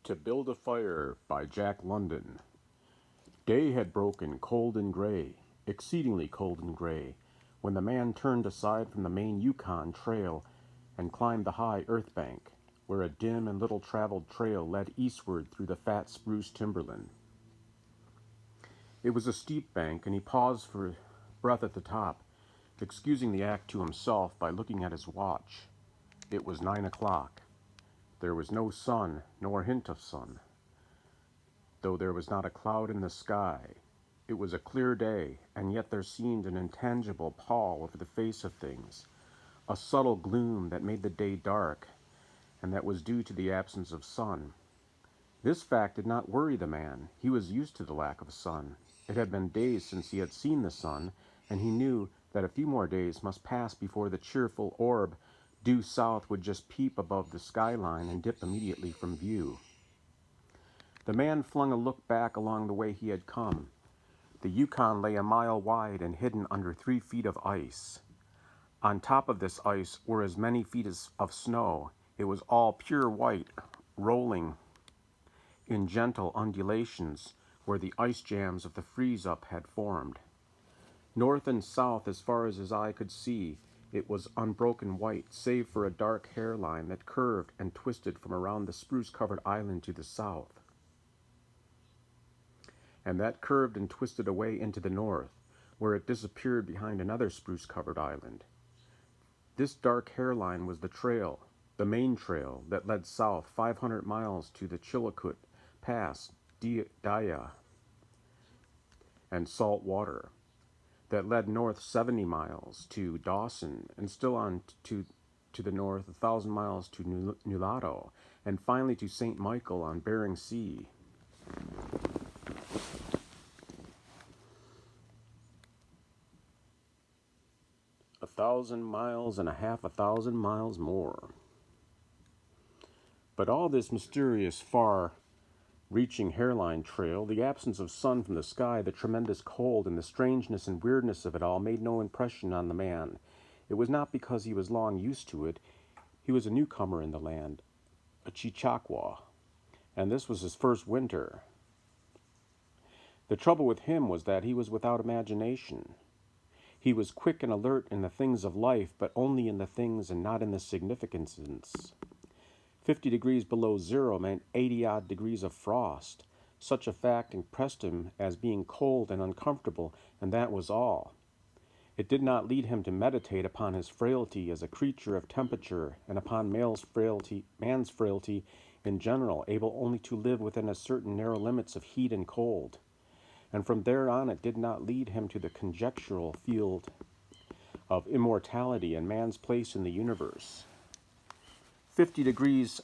To Build a Fire by Jack London. Day had broken cold and gray, exceedingly cold and gray, when the man turned aside from the main Yukon trail and climbed the high earth bank, where a dim and little-traveled trail led eastward through the fat spruce timberland. It was a steep bank, and he paused for breath at the top, excusing the act to himself by looking at his watch. It was 9 o'clock. There was no sun, nor hint of sun, though there was not a cloud in the sky. It was a clear day, and yet there seemed an intangible pall over the face of things, a subtle gloom that made the day dark, and that was due to the absence of sun. This fact did not worry the man. He was used to the lack of sun. It had been days since he had seen the sun, and he knew that a few more days must pass before the cheerful orb due south would just peep above the skyline and dip immediately from view. The man flung a look back along the way he had come. The Yukon lay a mile wide and hidden under 3 feet of ice. On top of this ice were as many feet of snow. It was all pure white, rolling in gentle undulations where the ice jams of the freeze-up had formed. North and south, as far as his eye could see, it was unbroken white, save for a dark hairline that curved and twisted from around the spruce-covered island to the south, and that curved and twisted away into the north, where it disappeared behind another spruce-covered island. This dark hairline was the trail, the main trail, that led south 500 miles to the Chillicoot Pass, Daya, and Salt Water, that led north 70 miles to Dawson, and still on to the north 1,000 miles to Nulato, and finally to St. Michael on Bering Sea. A 1,000 miles and a half 1,000 miles more. But all this mysterious, far-reaching hairline trail, the absence of sun from the sky, the tremendous cold, and the strangeness and weirdness of it all made no impression on the man. It was not because he was long used to it. He was a newcomer in the land, a Chichakwa, and this was his first winter. The trouble with him was that he was without imagination. He was quick and alert in the things of life, but only in the things and not in the significances. 50 degrees below zero meant 80-odd degrees of frost. Such a fact impressed him as being cold and uncomfortable, and that was all. It did not lead him to meditate upon his frailty as a creature of temperature and upon man's frailty in general, able only to live within a certain narrow limits of heat and cold. And from there on it did not lead him to the conjectural field of immortality and man's place in the universe. 50 degrees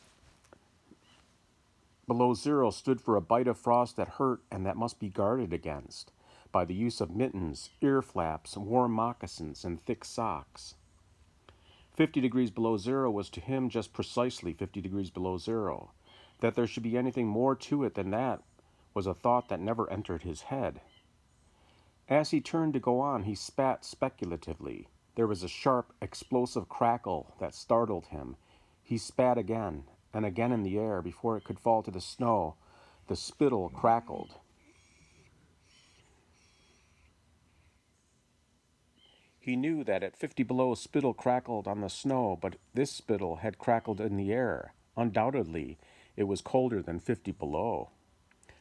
below zero stood for a bite of frost that hurt and that must be guarded against by the use of mittens, ear flaps, warm moccasins, and thick socks. 50 degrees below zero was to him just precisely 50 degrees below zero. That there should be anything more to it than that was a thought that never entered his head. As he turned to go on, he spat speculatively. There was a sharp, explosive crackle that startled him. He spat again, and again in the air before it could fall to the snow. The spittle crackled. He knew that at 50 below spittle crackled on the snow, but this spittle had crackled in the air. Undoubtedly, it was colder than 50 below.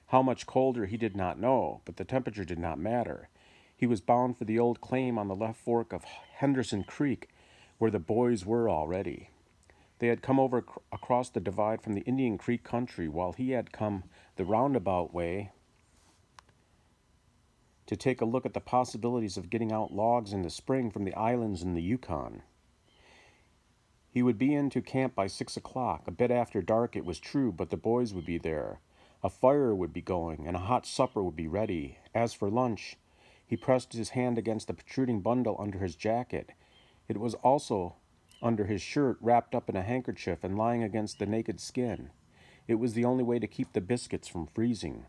How much colder he did not know, but the temperature did not matter. He was bound for the old claim on the left fork of Henderson Creek, where the boys were already. They had come over across the divide from the Indian Creek country, while he had come the roundabout way to take a look at the possibilities of getting out logs in the spring from the islands in the Yukon. He would be into camp by 6 o'clock, a bit after dark it was true, but the boys would be there. A fire would be going, and a hot supper would be ready. As for lunch, he pressed his hand against the protruding bundle under his jacket. It was also under his shirt, wrapped up in a handkerchief and lying against the naked skin. It was the only way to keep the biscuits from freezing.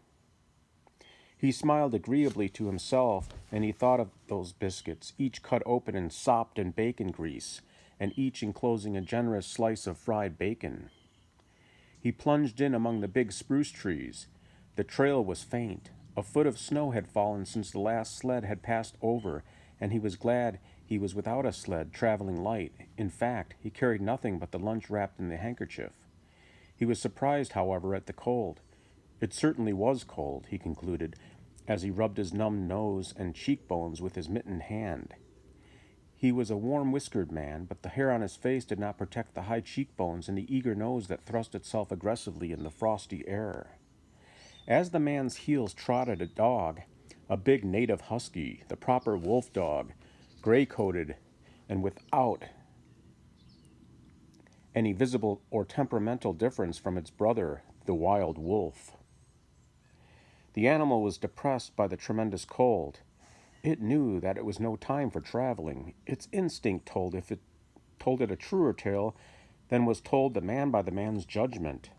He smiled agreeably to himself, and he thought of those biscuits, each cut open and sopped in bacon grease, and each enclosing a generous slice of fried bacon. He plunged in among the big spruce trees. The trail was faint. A foot of snow had fallen since the last sled had passed over, and he was glad he was without a sled traveling light. In fact, he carried nothing but the lunch wrapped in the handkerchief. He was surprised, however, at the cold. It certainly was cold, he concluded, as he rubbed his numbed nose and cheekbones with his mittened hand. He was a warm-whiskered man, but the hair on his face did not protect the high cheekbones and the eager nose that thrust itself aggressively in the frosty air. As the man's heels trotted a dog, a big native husky, the proper wolf dog, gray-coated and without any visible or temperamental difference from its brother, the wild wolf. The animal was depressed by the tremendous cold. It knew that it was no time for traveling. Its instinct told it a truer tale than was told the man by the man's judgment.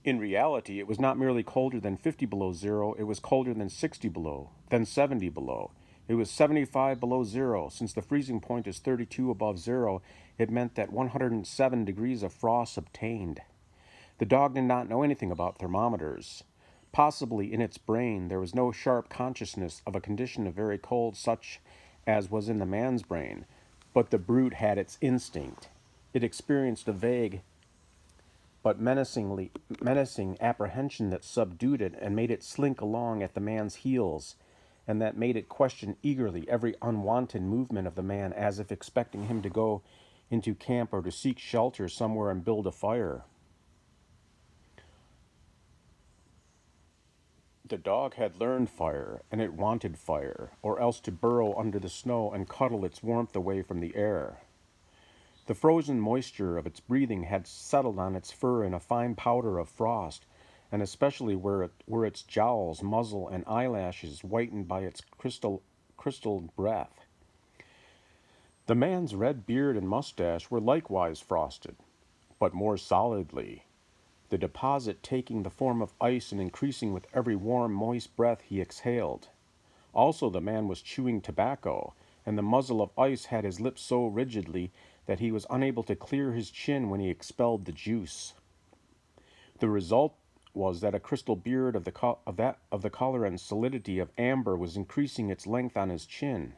In reality, it was not merely colder than 50 below zero, it was colder than 60 below, then 70 below. It was 75 below zero. Since the freezing point is 32 above zero, it meant that 107 degrees of frost obtained. The dog did not know anything about thermometers. Possibly in its brain there was no sharp consciousness of a condition of very cold such as was in the man's brain, but the brute had its instinct. It experienced a vague but menacing apprehension that subdued it and made it slink along at the man's heels, and that made it question eagerly every unwonted movement of the man as if expecting him to go into camp or to seek shelter somewhere and build a fire. The dog had learned fire, and it wanted fire, or else to burrow under the snow and cuddle its warmth away from the air. The frozen moisture of its breathing had settled on its fur in a fine powder of frost, and especially where its jowls, muzzle, and eyelashes whitened by its crystalled breath. The man's red beard and mustache were likewise frosted, but more solidly, the deposit taking the form of ice and increasing with every warm, moist breath he exhaled. Also, the man was chewing tobacco, and the muzzle of ice had his lips so rigidly that he was unable to clear his chin when he expelled the juice. The result was that a crystal beard of the color and solidity of amber was increasing its length on his chin.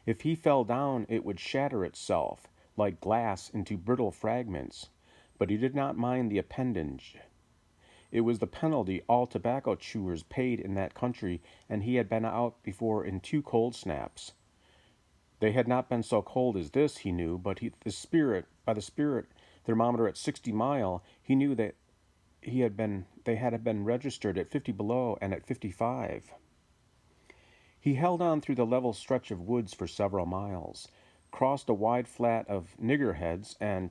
If he fell down, it would shatter itself, like glass, into brittle fragments. But he did not mind the appendage. It was the penalty all tobacco chewers paid in that country, and he had been out before in 2 cold snaps. They had not been so cold as this, he knew, but by the spirit thermometer at 60 mile, he knew that they had been registered at 50 below and at 55. He held on through the level stretch of woods for several miles, crossed a wide flat of niggerheads, and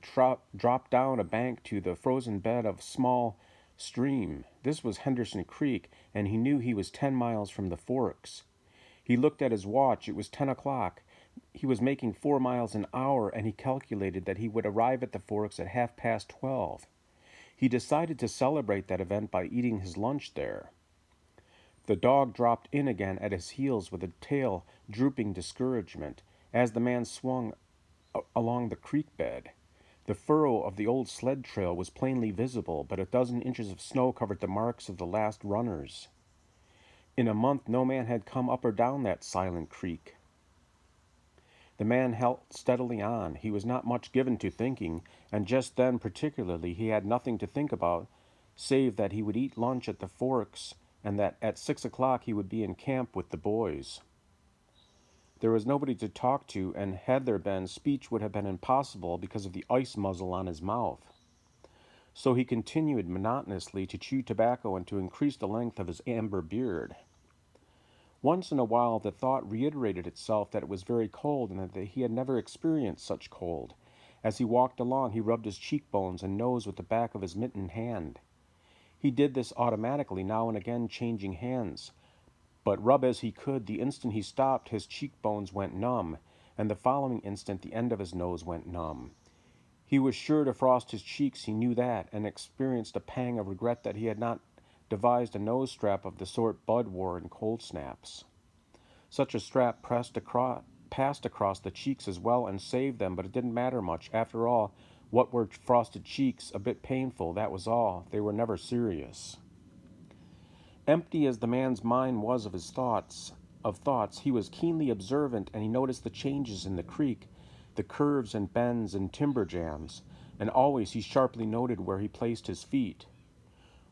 dropped down a bank to the frozen bed of a small stream. This was Henderson Creek, and he knew he was 10 miles from the forks. He looked at his watch. It was 10 o'clock. He was making 4 miles an hour, and he calculated that he would arrive at the forks at 12:30. He decided to celebrate that event by eating his lunch there. The dog dropped in again at his heels with a tail drooping discouragement as the man swung along the creek bed. The furrow of the old sled trail was plainly visible, but a dozen inches of snow covered the marks of the last runners. In a month no man had come up or down that silent creek. The man held steadily on. He was not much given to thinking, and just then particularly he had nothing to think about, save that he would eat lunch at the forks, and that at 6 o'clock he would be in camp with the boys. There was nobody to talk to, and had there been, speech would have been impossible because of the ice muzzle on his mouth. So he continued monotonously to chew tobacco and to increase the length of his amber beard. Once in a while the thought reiterated itself that it was very cold and that he had never experienced such cold. As he walked along, he rubbed his cheekbones and nose with the back of his mittened hand. He did this automatically, now and again changing hands. But rub as he could, the instant he stopped, his cheekbones went numb, and the following instant the end of his nose went numb. He was sure to frost his cheeks, he knew that, and experienced a pang of regret that he had not devised a nose strap of the sort Bud wore in cold snaps. Such a strap pressed passed across the cheeks as well and saved them, but it didn't matter much. After all, what were frosted cheeks? A bit painful, that was all. They were never serious. Empty as the man's mind was of thoughts, he was keenly observant, and he noticed the changes in the creek, the curves and bends and timber jams, and always he sharply noted where he placed his feet.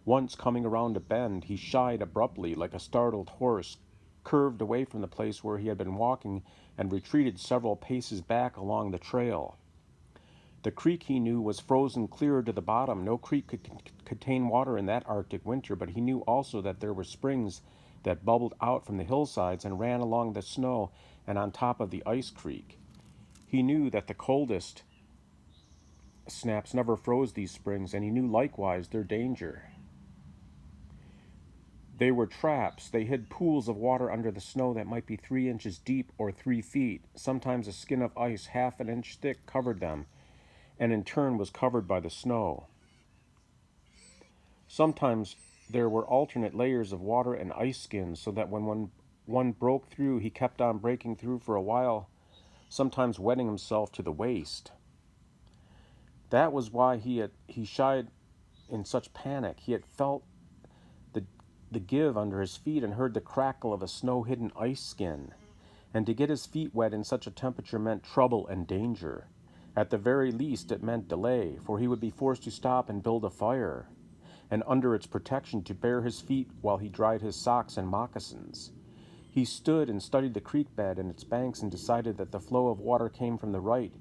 Once, coming around a bend, he shied abruptly like a startled horse, curved away from the place where he had been walking, and retreated several paces back along the trail. The creek, he knew, was frozen clear to the bottom. No creek could contain water in that Arctic winter, but he knew also that there were springs that bubbled out from the hillsides and ran along the snow and on top of the ice creek. He knew that the coldest snaps never froze these springs, and he knew likewise their danger. They were traps. They hid pools of water under the snow that might be 3 inches deep or 3 feet. Sometimes a skin of ice half an inch thick covered them, and in turn was covered by the snow. Sometimes there were alternate layers of water and ice skins, so that when one broke through, he kept on breaking through for a while, sometimes wetting himself to the waist. That was why he shied in such panic. He had felt the give under his feet and heard the crackle of a snow-hidden ice skin. And to get his feet wet in such a temperature meant trouble and danger. At the very least, it meant delay, for he would be forced to stop and build a fire, and under its protection to bare his feet while he dried his socks and moccasins. He stood and studied the creek bed and its banks and decided that the flow of water came from the right.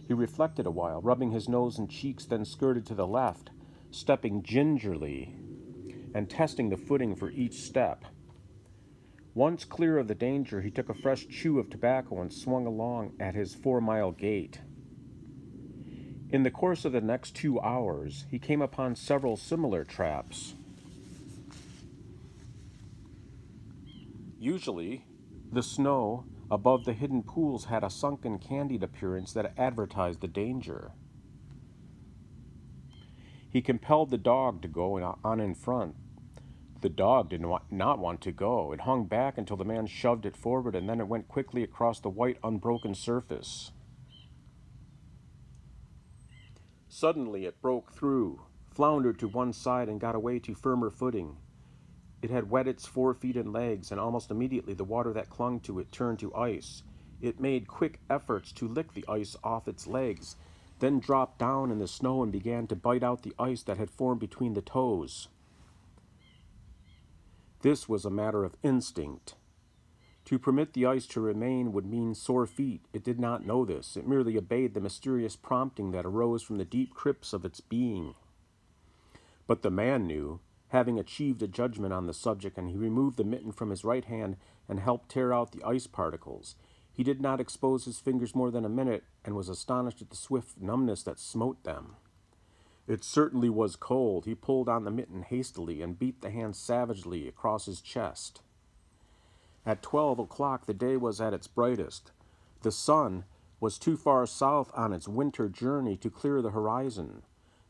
He reflected a while, rubbing his nose and cheeks, then skirted to the left, stepping gingerly and testing the footing for each step. Once clear of the danger, he took a fresh chew of tobacco and swung along at his 4-mile gait. In the course of the next 2 hours, he came upon several similar traps. Usually, the snow above the hidden pools had a sunken, candied appearance that advertised the danger. He compelled the dog to go on in front. The dog did not want to go. It hung back until the man shoved it forward, and then it went quickly across the white, unbroken surface. Suddenly it broke through, floundered to one side, and got away to firmer footing. It had wet its 4 feet and legs, and almost immediately the water that clung to it turned to ice. It made quick efforts to lick the ice off its legs, then dropped down in the snow and began to bite out the ice that had formed between the toes. This was a matter of instinct. To permit the ice to remain would mean sore feet. It did not know this. It merely obeyed the mysterious prompting that arose from the deep crypts of its being. But the man knew, having achieved a judgment on the subject, and he removed the mitten from his right hand and helped tear out the ice particles. He did not expose his fingers more than a minute, and was astonished at the swift numbness that smote them. It certainly was cold. He pulled on the mitten hastily and beat the hand savagely across his chest. At 12 o'clock the day was at its brightest. The sun was too far south on its winter journey to clear the horizon.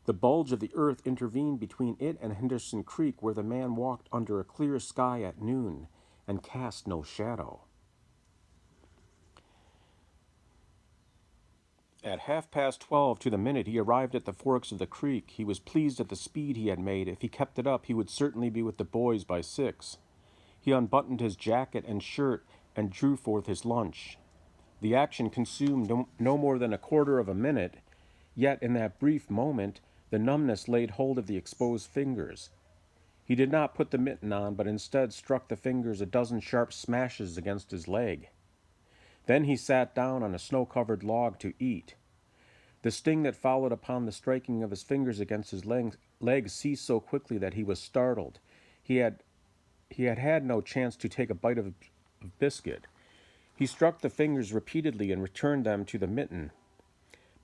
The bulge of the earth intervened between it and Henderson Creek, where the man walked under a clear sky at noon and cast no shadow. At 12:30 to the minute, he arrived at the forks of the creek. He was pleased at the speed he had made. If he kept it up, he would certainly be with the boys by 6. He unbuttoned his jacket and shirt and drew forth his lunch. The action consumed no more than a quarter of a minute, yet in that brief moment, the numbness laid hold of the exposed fingers. He did not put the mitten on, but instead struck the fingers a dozen sharp smashes against his leg. Then he sat down on a snow-covered log to eat. The sting that followed upon the striking of his fingers against his legs ceased so quickly that he was startled. He had had no chance to take a bite of biscuit. He struck the fingers repeatedly and returned them to the mitten,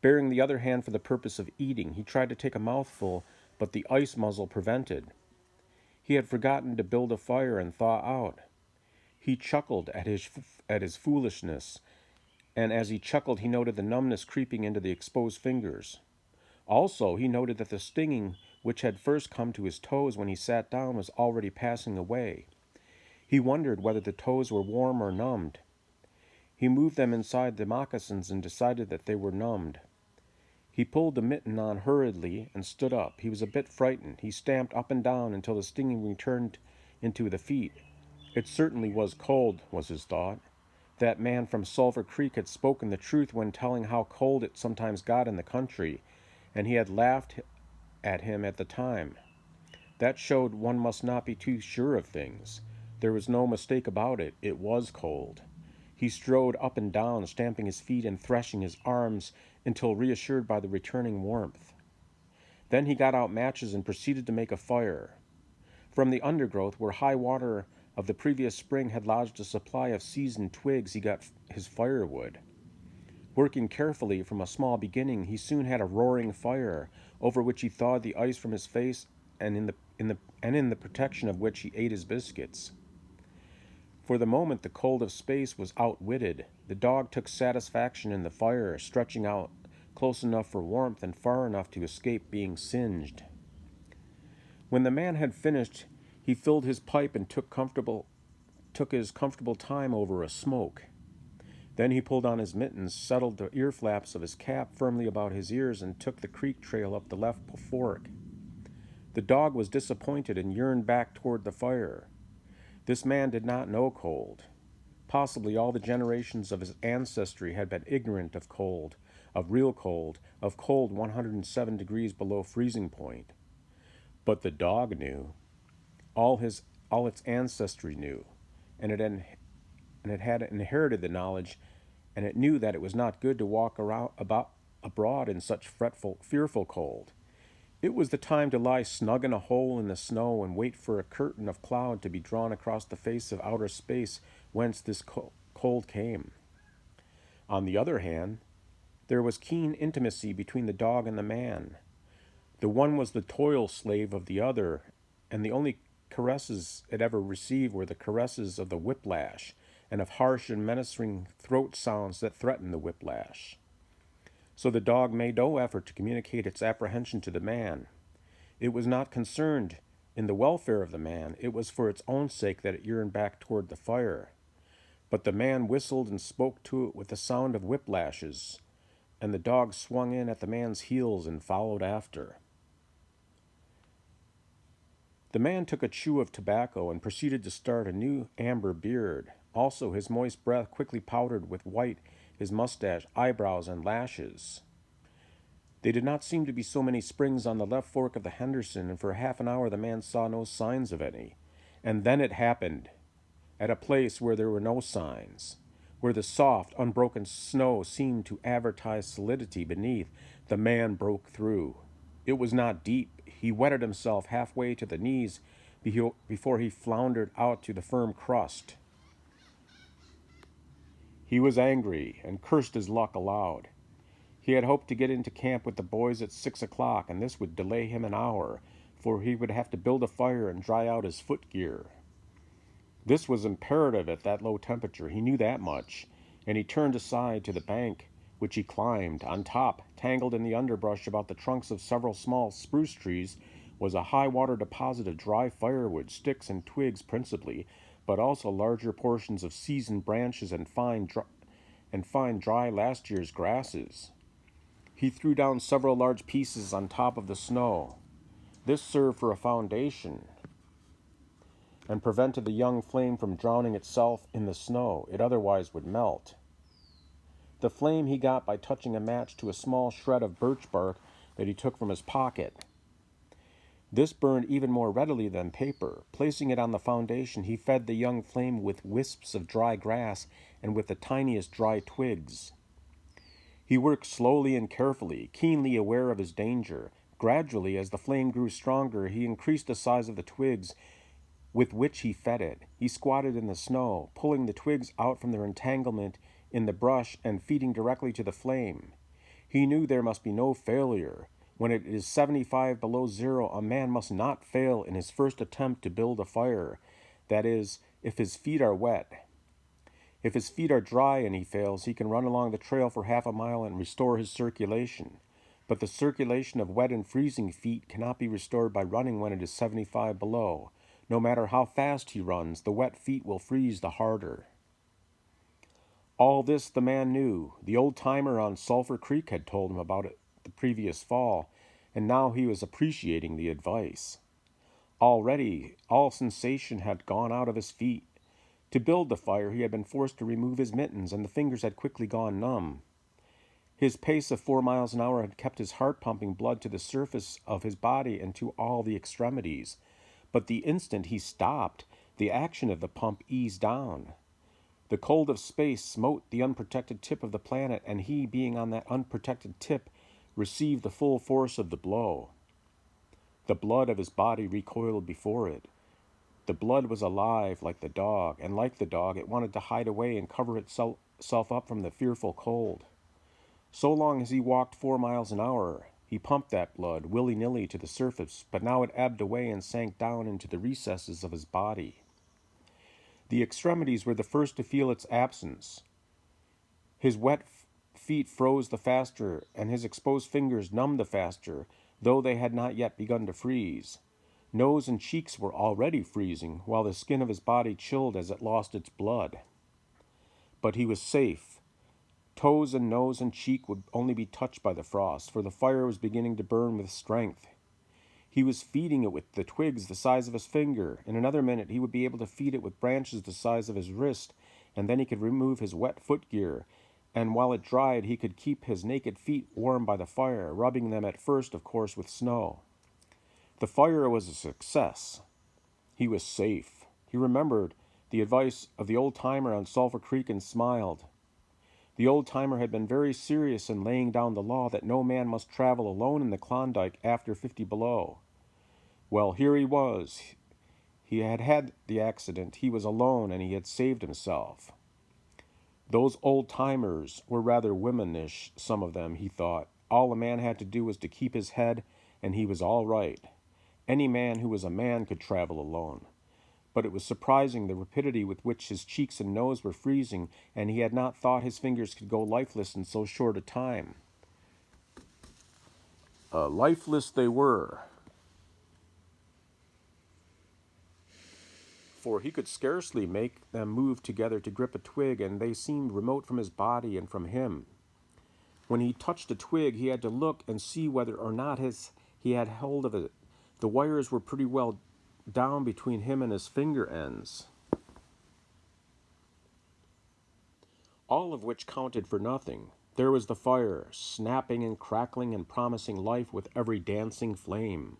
baring the other hand for the purpose of eating. He tried to take a mouthful, but the ice muzzle prevented. He had forgotten to build a fire and thaw out. He chuckled at his foolishness, and as he chuckled, he noted the numbness creeping into the exposed fingers. Also, he noted that the stinging, which had first come to his toes when he sat down, was already passing away. He wondered whether the toes were warm or numbed. He moved them inside the moccasins and decided that they were numbed. He pulled the mitten on hurriedly and stood up. He was a bit frightened. He stamped up and down until the stinging returned into the feet. It certainly was cold, was his thought. That man from Sulphur Creek had spoken the truth when telling how cold it sometimes got in the country, and he had laughed at him at the time. That showed one must not be too sure of things. There was no mistake about it. It was cold. He strode up and down, stamping his feet and threshing his arms until reassured by the returning warmth. Then he got out matches and proceeded to make a fire. From the undergrowth, where high water of the previous spring had lodged a supply of seasoned twigs, he got his firewood. Working carefully from a small beginning, he soon had a roaring fire, over which he thawed the ice from his face, and in the protection of which he ate his biscuits. For the moment the cold of space was outwitted. The dog took satisfaction in the fire, stretching out close enough for warmth and far enough to escape being singed. When the man had finished, he filled his pipe and took his comfortable time over a smoke. Then he pulled on his mittens, settled the ear flaps of his cap firmly about his ears, and took the creek trail up the left fork. The dog was disappointed and yearned back toward the fire. This man did not know cold. Possibly all the generations of his ancestry had been ignorant of cold, of real cold, of cold 107 degrees below freezing point. But the dog knew. All its ancestry knew, and it had inherited the knowledge, and it knew that it was not good to walk abroad in such fearful cold. It was the time to lie snug in a hole in the snow and wait for a curtain of cloud to be drawn across the face of outer space whence this cold came. On the other hand, there was keen intimacy between the dog and the man. The one was the toil slave of the other, and the only caresses it ever received were the caresses of the whiplash, and of harsh and menacing throat sounds that threatened the whiplash. So the dog made no effort to communicate its apprehension to the man. It was not concerned in the welfare of the man. It was for its own sake that it yearned back toward the fire. But the man whistled and spoke to it with the sound of whiplashes, and the dog swung in at the man's heels and followed after. The man took a chew of tobacco and proceeded to start a new amber beard. Also, his moist breath quickly powdered with white his mustache, eyebrows, and lashes. There did not seem to be so many springs on the left fork of the Henderson, and for half an hour the man saw no signs of any. And then it happened, at a place where there were no signs, where the soft, unbroken snow seemed to advertise solidity beneath. The man broke through. It was not deep. He wetted himself halfway to the knees before he floundered out to the firm crust. He was angry and cursed his luck aloud. He had hoped to get into camp with the boys at 6 o'clock, and this would delay him an hour, for he would have to build a fire and dry out his footgear. This was imperative at that low temperature. He knew that much, and he turned aside to the bank, which he climbed. On top, tangled in the underbrush about the trunks of several small spruce trees, was a high-water deposit of dry firewood, sticks and twigs principally, but also larger portions of seasoned branches and fine dry last year's grasses. He threw down several large pieces on top of the snow. This served for a foundation and prevented the young flame from drowning itself in the snow. It otherwise would melt. The flame he got by touching a match to a small shred of birch bark that he took from his pocket. This burned even more readily than paper. Placing it on the foundation, he fed the young flame with wisps of dry grass and with the tiniest dry twigs. He worked slowly and carefully, keenly aware of his danger. Gradually, as the flame grew stronger, he increased the size of the twigs with which he fed it. He squatted in the snow, pulling the twigs out from their entanglement in the brush and feeding directly to the flame. He knew there must be no failure. When it is 75 below zero, a man must not fail in his first attempt to build a fire. That is, if his feet are wet. If his feet are dry and he fails, he can run along the trail for half a mile and restore his circulation. But the circulation of wet and freezing feet cannot be restored by running when it is 75 below. No matter how fast he runs, the wet feet will freeze the harder. All this the man knew. The old-timer on Sulphur Creek had told him about it the previous fall, and now he was appreciating the advice. Already, all sensation had gone out of his feet. To build the fire, he had been forced to remove his mittens, and the fingers had quickly gone numb. His pace of 4 miles an hour had kept his heart pumping blood to the surface of his body and to all the extremities. But the instant he stopped, the action of the pump eased down. The cold of space smote the unprotected tip of the planet, and he, being on that unprotected tip, received the full force of the blow. The blood of his body recoiled before it. The blood was alive like the dog, and like the dog, it wanted to hide away and cover itself up from the fearful cold. So long as he walked 4 miles an hour, he pumped that blood willy-nilly to the surface, but now it ebbed away and sank down into the recesses of his body. The extremities were the first to feel its absence. His wet feet froze the faster, and his exposed fingers numbed the faster, though they had not yet begun to freeze. Nose and cheeks were already freezing, while the skin of his body chilled as it lost its blood. But he was safe. Toes and nose and cheek would only be touched by the frost, for the fire was beginning to burn with strength. He was feeding it with the twigs the size of his finger. In another minute he would be able to feed it with branches the size of his wrist, and then he could remove his wet footgear, and while it dried he could keep his naked feet warm by the fire, rubbing them at first, of course, with snow. The fire was a success. He was safe. He remembered the advice of the old-timer on Sulphur Creek and smiled. The old-timer had been very serious in laying down the law that no man must travel alone in the Klondike after 50 below. Well, here he was. He had had the accident. He was alone, and he had saved himself. Those old-timers were rather womanish, some of them, he thought. All a man had to do was to keep his head, and he was all right. Any man who was a man could travel alone. But it was surprising the rapidity with which his cheeks and nose were freezing, and he had not thought his fingers could go lifeless in so short a time. Lifeless they were, for he could scarcely make them move together to grip a twig, and they seemed remote from his body and from him. When he touched a twig, he had to look and see whether or not he had hold of it. The wires were pretty well down between him and his finger ends, all of which counted for nothing. There was the fire, snapping and crackling and promising life with every dancing flame.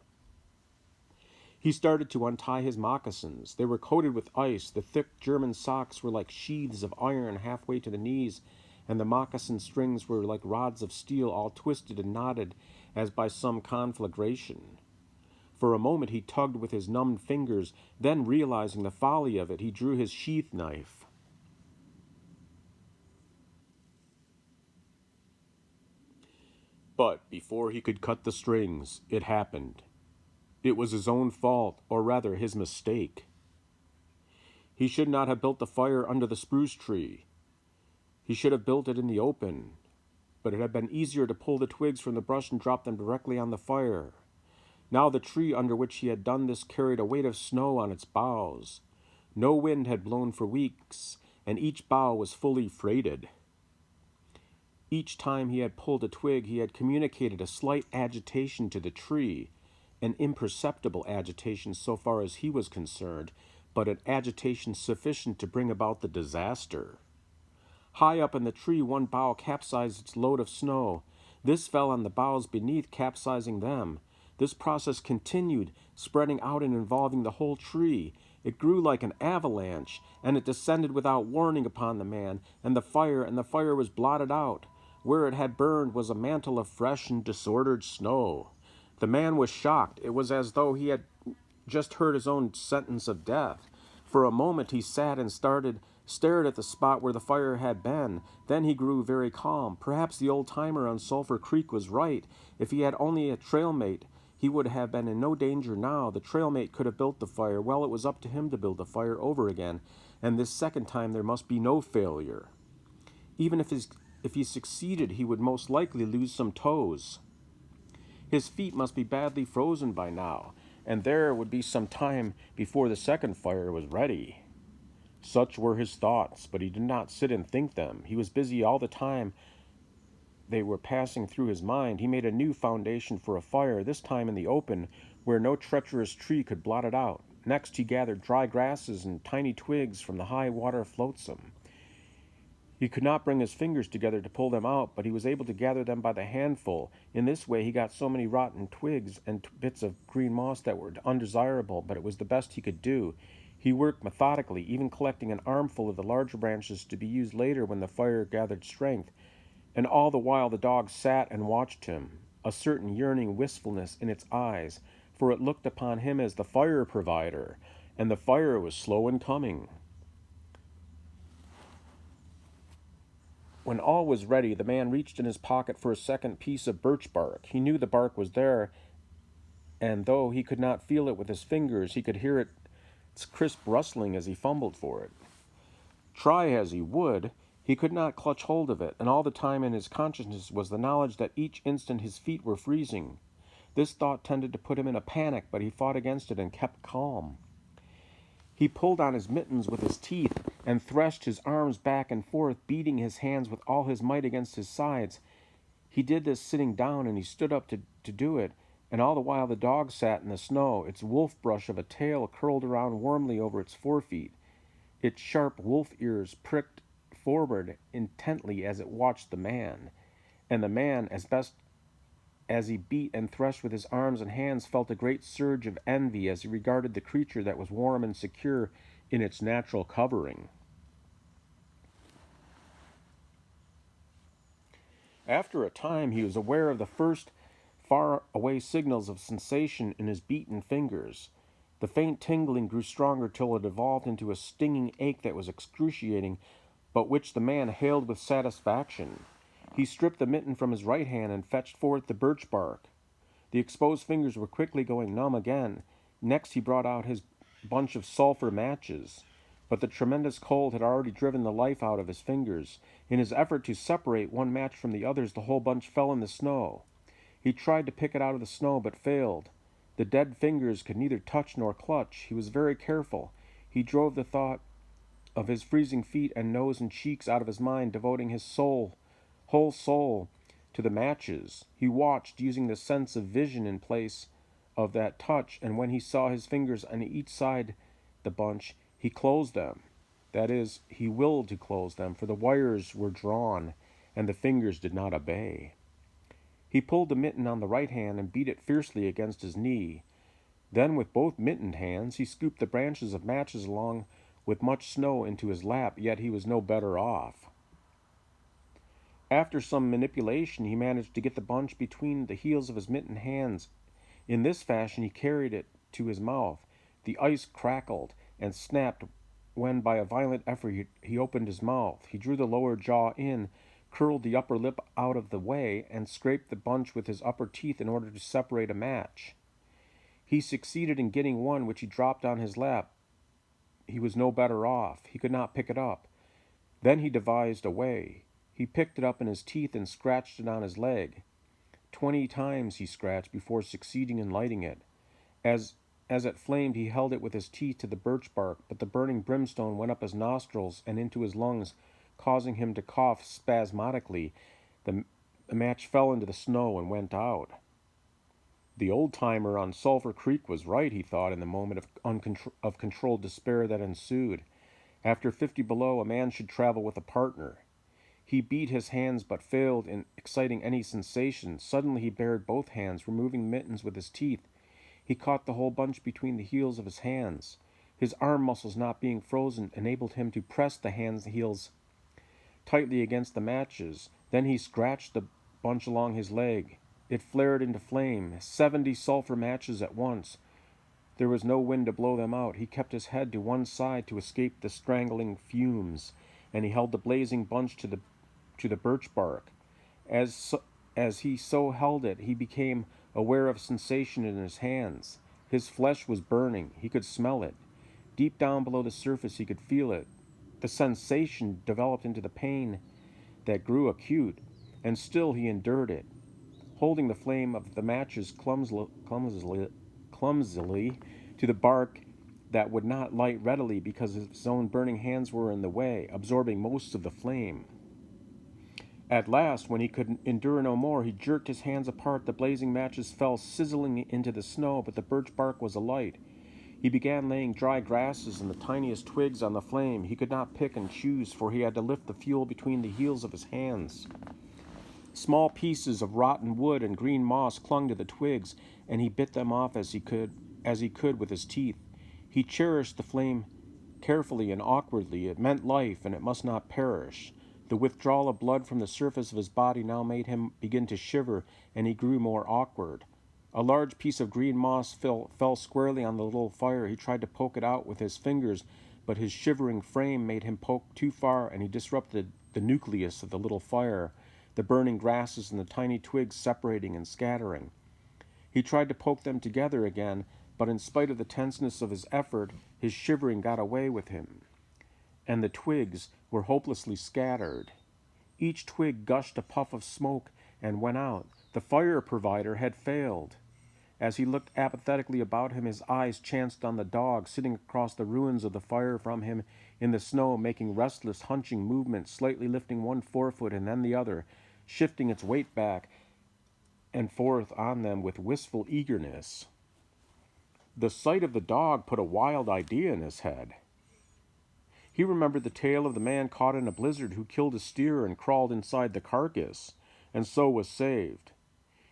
He started to untie his moccasins. They were coated with ice. The thick German socks were like sheaths of iron halfway to the knees, and the moccasin strings were like rods of steel, all twisted and knotted as by some conflagration. For a moment he tugged with his numbed fingers, then, realizing the folly of it, he drew his sheath knife. But before he could cut the strings, it happened. It was his own fault, or rather his mistake. He should not have built the fire under the spruce tree. He should have built it in the open, but it had been easier to pull the twigs from the brush and drop them directly on the fire. Now the tree under which he had done this carried a weight of snow on its boughs. No wind had blown for weeks, and each bough was fully freighted. Each time he had pulled a twig, he had communicated a slight agitation to the tree, an imperceptible agitation so far as he was concerned, but an agitation sufficient to bring about the disaster. High up in the tree, one bough capsized its load of snow. This fell on the boughs beneath, capsizing them. This process continued, spreading out and involving the whole tree. It grew like an avalanche, and it descended without warning upon the man, and the fire was blotted out. Where it had burned was a mantle of fresh and disordered snow. The man was shocked. It was as though he had just heard his own sentence of death. For a moment he sat and stared at the spot where the fire had been. Then he grew very calm. Perhaps the old-timer on Sulphur Creek was right. If he had only a trail mate, he would have been in no danger now. The trail mate could have built the fire. Well, it was up to him to build the fire over again, and this second time there must be no failure. Even if he succeeded, he would most likely lose some toes. His feet must be badly frozen by now, and there would be some time before the second fire was ready. Such were his thoughts, but he did not sit and think them. He was busy all the time they were passing through his mind. He made a new foundation for a fire, this time in the open, where no treacherous tree could blot it out. Next, he gathered dry grasses and tiny twigs from the high water flotsam. He could not bring his fingers together to pull them out, but he was able to gather them by the handful. In this way, he got so many rotten twigs and bits of green moss that were undesirable, but it was the best he could do. He worked methodically, even collecting an armful of the larger branches to be used later when the fire gathered strength. And all the while the dog sat and watched him, a certain yearning wistfulness in its eyes, for it looked upon him as the fire provider, and the fire was slow in coming. When all was ready, the man reached in his pocket for a second piece of birch bark. He knew the bark was there, and though he could not feel it with his fingers, he could hear its crisp rustling as he fumbled for it. Try as he would, he could not clutch hold of it, and all the time in his consciousness was the knowledge that each instant his feet were freezing. This thought tended to put him in a panic, but he fought against it and kept calm. He pulled on his mittens with his teeth and threshed his arms back and forth, beating his hands with all his might against his sides. He did this sitting down, and he stood up to do it, and all the while the dog sat in the snow, its wolf brush of a tail curled around warmly over its forefeet. Its sharp wolf ears pricked forward intently as it watched the man, and the man, as best as he beat and threshed with his arms and hands, felt a great surge of envy as he regarded the creature that was warm and secure in its natural covering. After a time, he was aware of the first far-away signals of sensation in his beaten fingers. The faint tingling grew stronger till it evolved into a stinging ache that was excruciating, but which the man hailed with satisfaction. He stripped the mitten from his right hand and fetched forth the birch bark. The exposed fingers were quickly going numb again. Next he brought out his bunch of sulphur matches, but the tremendous cold had already driven the life out of his fingers. In his effort to separate one match from the others, the whole bunch fell in the snow. He tried to pick it out of the snow, but failed. The dead fingers could neither touch nor clutch. He was very careful. He drove the thought of his freezing feet and nose and cheeks out of his mind, devoting his whole soul, to the matches. He watched, using the sense of vision in place of that touch, and when he saw his fingers on each side the bunch, he closed them. That is, he willed to close them, for the wires were drawn, and the fingers did not obey. He pulled the mitten on the right hand and beat it fiercely against his knee. Then, with both mittened hands, he scooped the branches of matches along with much snow into his lap, yet he was no better off. After some manipulation, he managed to get the bunch between the heels of his mittened hands. In this fashion, he carried it to his mouth. The ice crackled and snapped when, by a violent effort, he opened his mouth. He drew the lower jaw in, curled the upper lip out of the way, and scraped the bunch with his upper teeth in order to separate a match. He succeeded in getting one, which he dropped on his lap. He was no better off. He could not pick it up. Then he devised a way. He picked it up in his teeth and scratched it on his leg. 20 times he scratched before succeeding in lighting it. As it flamed, he held it with his teeth to the birch bark, but the burning brimstone went up his nostrils and into his lungs, causing him to cough spasmodically. The match fell into the snow and went out. The old-timer on Sulphur Creek was right, he thought, in the moment of controlled despair that ensued. After 50 below, a man should travel with a partner. He beat his hands but failed in exciting any sensation. Suddenly he bared both hands, removing mittens with his teeth. He caught the whole bunch between the heels of his hands. His arm muscles not being frozen enabled him to press the heels tightly against the matches. Then he scratched the bunch along his leg. It flared into flame, 70 sulphur matches at once. There was no wind to blow them out. He kept his head to one side to escape the strangling fumes, and he held the blazing bunch to the birch bark. As he so held it, he became aware of sensation in his hands. His flesh was burning. He could smell it. Deep down below the surface, he could feel it. The sensation developed into the pain that grew acute, and still he endured it, holding the flame of the matches clumsily to the bark that would not light readily because his own burning hands were in the way, absorbing most of the flame. At last, when he could endure no more, he jerked his hands apart. The blazing matches fell sizzling into the snow, but the birch bark was alight. He began laying dry grasses and the tiniest twigs on the flame. He could not pick and choose, for he had to lift the fuel between the heels of his hands. Small pieces of rotten wood and green moss clung to the twigs, and he bit them off as he could with his teeth. He cherished the flame carefully and awkwardly. It meant life, and it must not perish. The withdrawal of blood from the surface of his body now made him begin to shiver, and he grew more awkward. A large piece of green moss fell squarely on the little fire. He tried to poke it out with his fingers, but his shivering frame made him poke too far, and he disrupted the nucleus of the little fire, the burning grasses and the tiny twigs separating and scattering. He tried to poke them together again, but in spite of the tenseness of his effort, his shivering got away with him, and the twigs were hopelessly scattered. Each twig gushed a puff of smoke and went out. The fire provider had failed. As he looked apathetically about him, his eyes chanced on the dog sitting across the ruins of the fire from him in the snow, making restless, hunching movements, slightly lifting one forefoot and then the other, shifting its weight back and forth on them with wistful eagerness. The sight of the dog put a wild idea in his head. He remembered the tale of the man caught in a blizzard who killed a steer and crawled inside the carcass, and so was saved.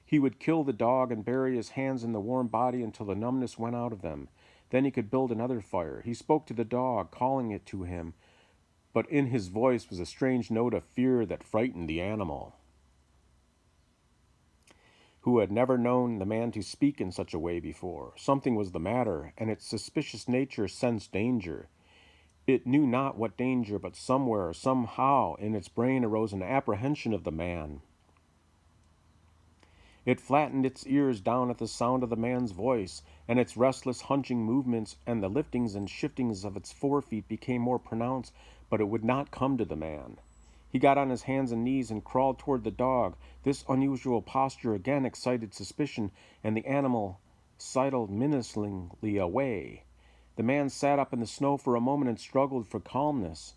He would kill the dog and bury his hands in the warm body until the numbness went out of them. Then he could build another fire. He spoke to the dog, calling it to him, but in his voice was a strange note of fear that frightened the animal, who had never known the man to speak in such a way before. Something was the matter, and its suspicious nature sensed danger. It knew not what danger, but somewhere, somehow, in its brain arose an apprehension of the man. It flattened its ears down at the sound of the man's voice, and its restless hunching movements and the liftings and shiftings of its forefeet became more pronounced, but it would not come to the man. He got on his hands and knees and crawled toward the dog. This unusual posture again excited suspicion, and the animal sidled menacingly away. The man sat up in the snow for a moment and struggled for calmness.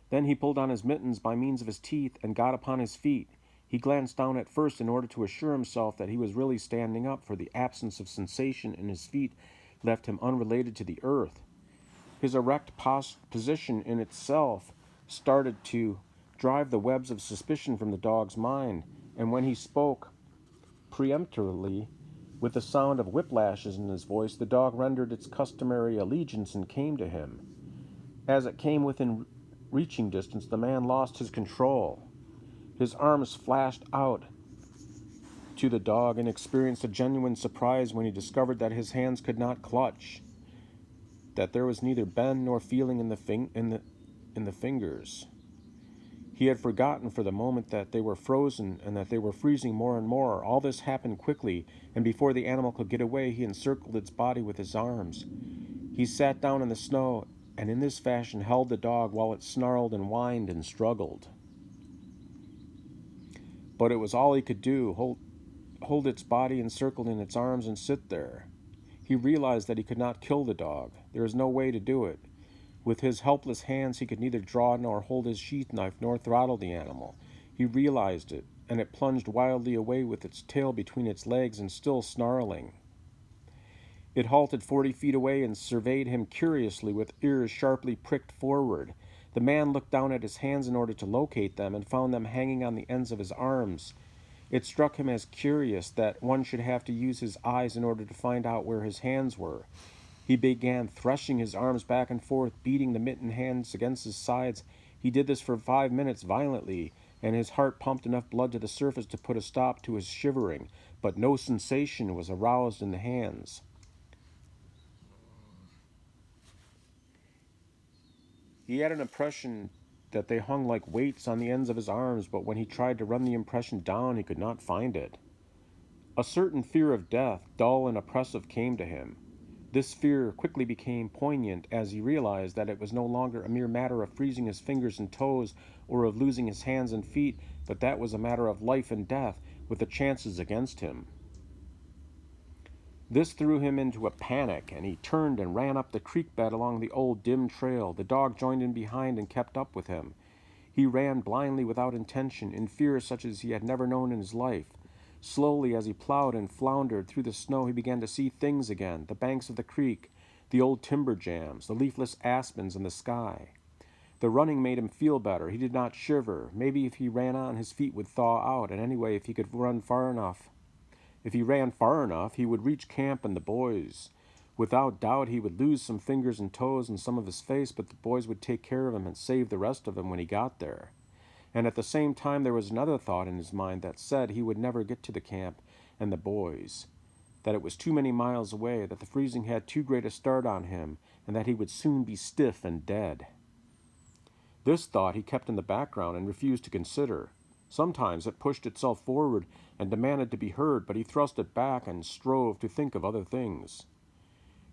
Then he pulled on his mittens by means of his teeth and got upon his feet. He glanced down at first in order to assure himself that he was really standing up, for the absence of sensation in his feet left him unrelated to the earth. His erect position in itself started to drive the webs of suspicion from the dog's mind, and when he spoke peremptorily, with the sound of whiplashes in his voice, the dog rendered its customary allegiance and came to him. As it came within reaching distance, the man lost his control. His arms flashed out to the dog and experienced a genuine surprise when he discovered that his hands could not clutch, that there was neither bend nor feeling in the fingers. He had forgotten for the moment that they were frozen and that they were freezing more and more. All this happened quickly, and before the animal could get away, he encircled its body with his arms. He sat down in the snow and in this fashion held the dog while it snarled and whined and struggled. But it was all he could do, hold its body encircled in its arms and sit there. He realized that he could not kill the dog. There was no way to do it. With his helpless hands he could neither draw nor hold his sheath knife nor throttle the animal. He realized it, and it plunged wildly away with its tail between its legs and still snarling. It halted 40 feet away and surveyed him curiously with ears sharply pricked forward. The man looked down at his hands in order to locate them and found them hanging on the ends of his arms. It struck him as curious that one should have to use his eyes in order to find out where his hands were. He began threshing his arms back and forth, beating the mittened hands against his sides. He did this for 5 minutes violently, and his heart pumped enough blood to the surface to put a stop to his shivering, but no sensation was aroused in the hands. He had an impression that they hung like weights on the ends of his arms, but when he tried to run the impression down, he could not find it. A certain fear of death, dull and oppressive, came to him. This fear quickly became poignant as he realized that it was no longer a mere matter of freezing his fingers and toes or of losing his hands and feet, but that was a matter of life and death, with the chances against him. This threw him into a panic, and he turned and ran up the creek bed along the old dim trail. The dog joined in behind and kept up with him. He ran blindly without intention, in fear such as he had never known in his life. Slowly, as he plowed and floundered through the snow, he began to see things again: the banks of the creek, the old timber jams, the leafless aspens, and the sky. The running made him feel better. He did not shiver. Maybe if he ran on, his feet would thaw out, and anyway, if he could run far enough. If he ran far enough, he would reach camp and the boys. Without doubt, he would lose some fingers and toes and some of his face, but the boys would take care of him and save the rest of him when he got there. And at the same time, there was another thought in his mind that said he would never get to the camp and the boys, that it was too many miles away, that the freezing had too great a start on him, and that he would soon be stiff and dead. This thought he kept in the background and refused to consider. Sometimes it pushed itself forward and demanded to be heard, but he thrust it back and strove to think of other things.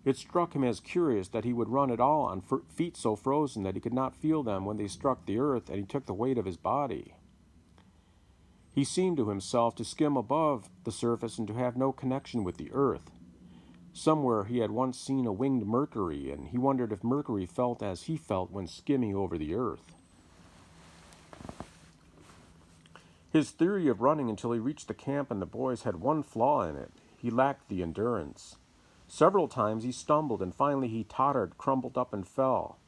It struck him as curious that he would run at all on feet so frozen that he could not feel them when they struck the earth and he took the weight of his body. He seemed to himself to skim above the surface and to have no connection with the earth. Somewhere he had once seen a winged Mercury, and he wondered if Mercury felt as he felt when skimming over the earth. His theory of running until he reached the camp and the boys had one flaw in it. He lacked the endurance. Several times he stumbled, and finally he tottered, crumpled up, and fell.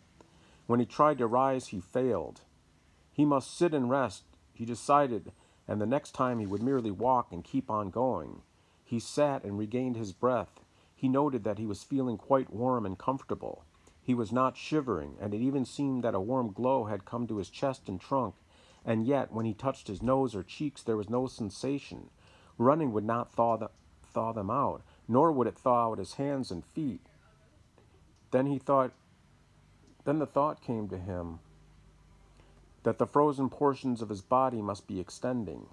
When he tried to rise, he failed. He must sit and rest, he decided, and the next time he would merely walk and keep on going. He sat and regained his breath. He noted that he was feeling quite warm and comfortable. He was not shivering, and it even seemed that a warm glow had come to his chest and trunk, and yet when he touched his nose or cheeks there was no sensation. Running would not thaw them out, nor would it thaw out his hands and feet. Then the thought came to him that the frozen portions of his body must be extending.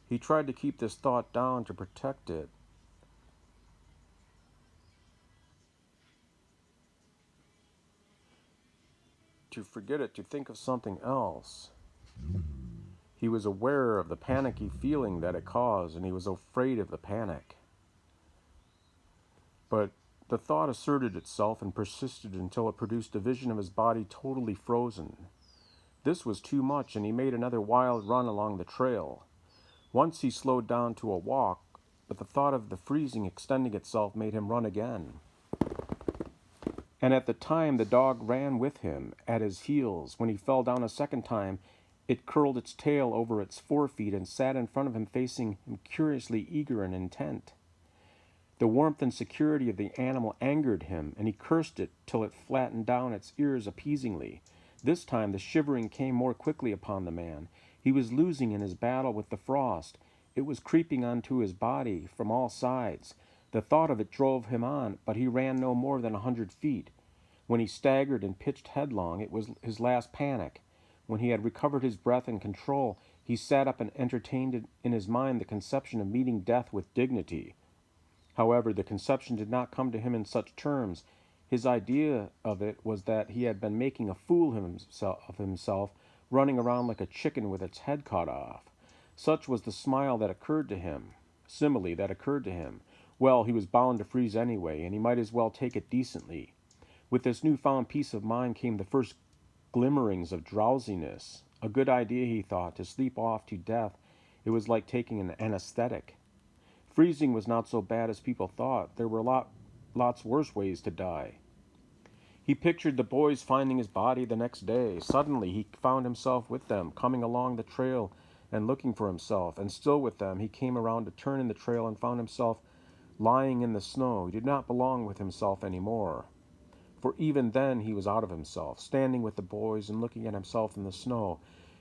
He tried to keep this thought down to protect it. To forget it, to think of something else. He was aware of the panicky feeling that it caused, and he was afraid of the panic. But the thought asserted itself and persisted until it produced a vision of his body totally frozen. This was too much, and he made another wild run along the trail. Once he slowed down to a walk, but the thought of the freezing extending itself made him run again. And at the time the dog ran with him at his heels. When he fell down a second time, it curled its tail over its forefeet and sat in front of him, facing him curiously eager and intent. The warmth and security of the animal angered him, and he cursed it till it flattened down its ears appeasingly. This time the shivering came more quickly upon the man. He was losing in his battle with the frost. It was creeping onto his body from all sides. The thought of it drove him on, but he ran no more than 100 feet. When he staggered and pitched headlong, it was his last panic. When he had recovered his breath and control, he sat up and entertained in his mind the conception of meeting death with dignity. However, the conception did not come to him in such terms. His idea of it was that he had been making a fool of himself, running around like a chicken with its head cut off. Such was the simile that occurred to him. Well, he was bound to freeze anyway, and he might as well take it decently. With this newfound peace of mind came the first glimmerings of drowsiness. A good idea, he thought, to sleep off to death. It was like taking an anesthetic. Freezing was not so bad as people thought. There were lots worse ways to die. He pictured the boys finding his body the next day. Suddenly he found himself with them, coming along the trail and looking for himself, and still with them. He came around a turn in the trail and found himself lying in the snow. He did not belong with himself any more. For even then he was out of himself, standing with the boys and looking at himself in the snow.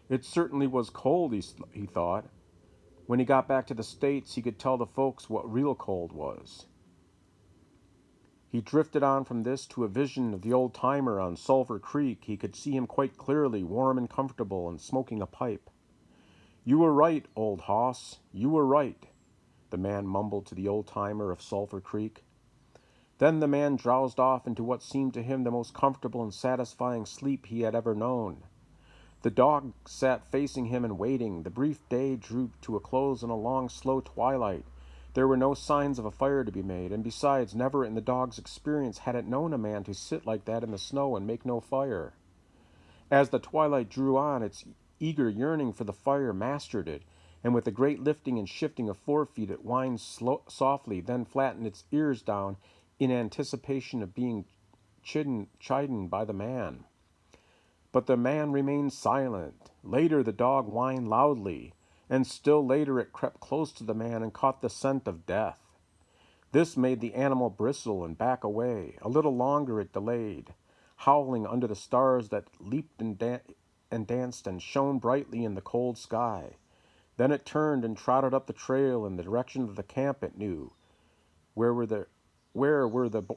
It certainly was cold, he thought. When he got back to the States, he could tell the folks what real cold was. He drifted on from this to a vision of the old-timer on Sulphur Creek. He could see him quite clearly, warm and comfortable, and smoking a pipe. "You were right, old hoss, you were right," the man mumbled to the old-timer of Sulphur Creek. Then the man drowsed off into what seemed to him the most comfortable and satisfying sleep he had ever known. The dog sat facing him and waiting. The brief day drew to a close in a long, slow twilight. There were no signs of a fire to be made, and besides, never in the dog's experience had it known a man to sit like that in the snow and make no fire. As the twilight drew on, its eager yearning for the fire mastered it, and with a great lifting and shifting of forefeet it whined softly, then flattened its ears down in anticipation of being chidden by the man. But the man remained silent. Later the dog whined loudly, and still later it crept close to the man and caught the scent of death. This made the animal bristle and back away. A little longer it delayed, howling under the stars that leaped and danced and shone brightly in the cold sky. Then it turned and trotted up the trail in the direction of the camp it knew. Where were the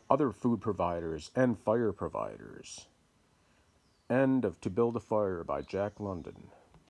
other food providers and fire providers? End of To Build a Fire by Jack London.